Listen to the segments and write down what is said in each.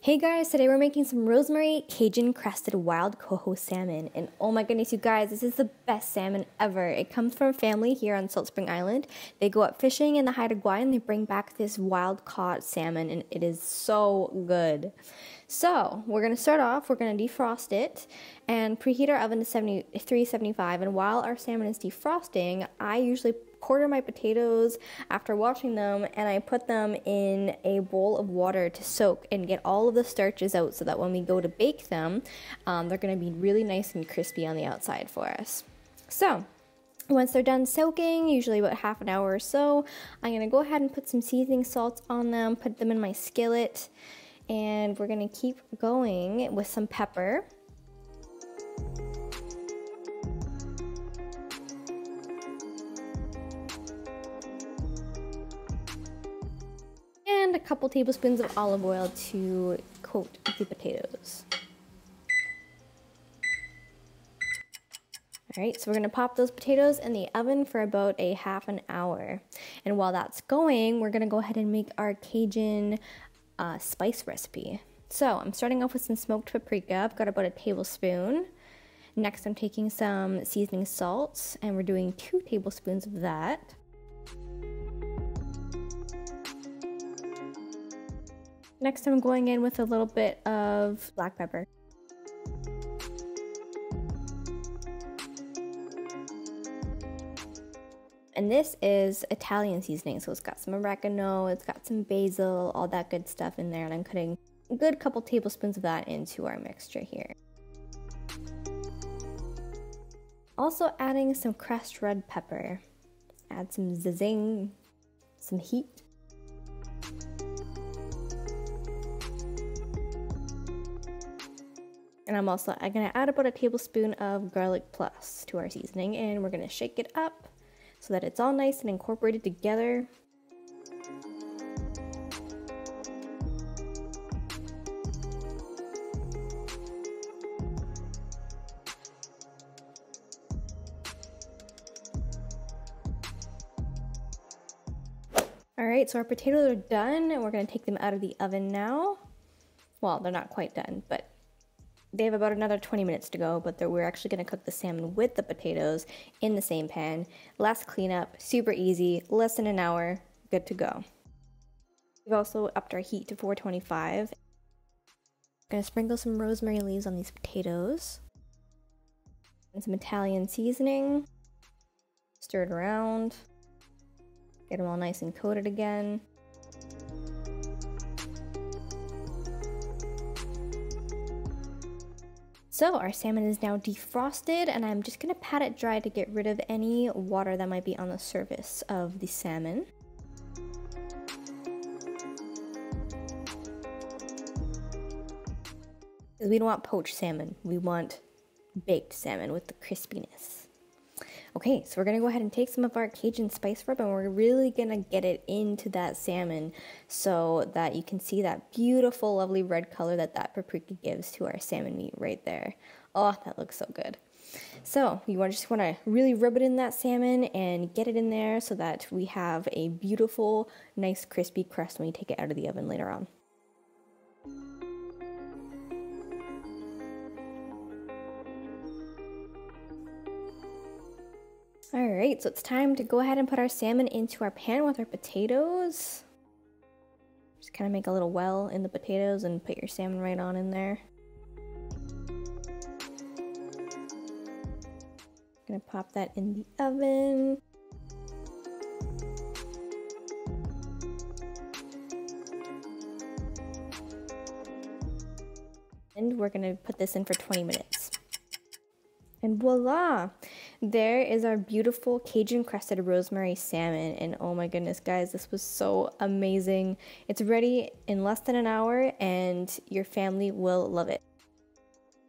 Hey guys, today we're making some Rosemary Cajun Crusted wild coho salmon, and oh my goodness you guys, this is the best salmon ever. It comes from a family here on Salt Spring Island. They go up fishing in the Haida Gwaii and they bring back this wild caught salmon, and it is so good. So we're going to start off, we're going to defrost it and preheat our oven to 375, and while our salmon is defrosting, I usually quarter my potatoes after washing them and I put them in a bowl of water to soak and get all of the starches out so that when we go to bake them, they're going to be really nice and crispy on the outside for us. So once they're done soaking, usually about half an hour or so, I'm going to go ahead and put some seasoning salts on them, put them in my skillet, and we're going to keep going with some pepper. And a couple tablespoons of olive oil to coat the potatoes. Alright, so we're going to pop those potatoes in the oven for about a half an hour. And while that's going, we're going to go ahead and make our Cajun spice recipe. So I'm starting off with some smoked paprika. I've got about a tablespoon. Next I'm taking some seasoning salts, and we're doing 2 tablespoons of that. Next I'm going in with a little bit of black pepper. And this is Italian seasoning, so it's got some oregano, it's got some basil, all that good stuff in there, and I'm putting a good couple tablespoons of that into our mixture here. Also adding some crushed red pepper. Add some zing, some heat. And I'm going to add about a tablespoon of garlic plus to our seasoning, and we're going to shake it up so that it's all nice and incorporated together. Alright, so our potatoes are done, and we're going to take them out of the oven now. Well, they're not quite done, but they have about another 20 minutes to go, but we're actually going to cook the salmon with the potatoes in the same pan. Less cleanup, super easy, less than an hour, good to go. We've also upped our heat to 425. I'm going to sprinkle some rosemary leaves on these potatoes. And some Italian seasoning. Stir it around. Get them all nice and coated again. So our salmon is now defrosted, and I'm just going to pat it dry to get rid of any water that might be on the surface of the salmon. Because we don't want poached salmon, we want baked salmon with the crispiness. Okay, so we're going to go ahead and take some of our Cajun Spice Rub, and we're really going to get it into that salmon so that you can see that beautiful, lovely red color that paprika gives to our salmon meat right there. Oh, that looks so good. So you just want to really rub it in that salmon and get it in there so that we have a beautiful, nice, crispy crust when you take it out of the oven later on. Alright, so it's time to go ahead and put our salmon into our pan with our potatoes. Just kind of make a little well in the potatoes and put your salmon right on in there. Gonna pop that in the oven. And we're gonna put this in for 20 minutes. And voila! There is our beautiful Cajun Crusted rosemary salmon, and oh my goodness guys, this was so amazing. It's ready in less than an hour and your family will love it.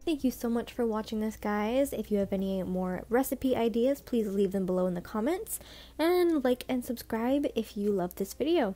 Thank you so much for watching this guys. If you have any more recipe ideas, please leave them below in the comments, and like and subscribe if you love this video.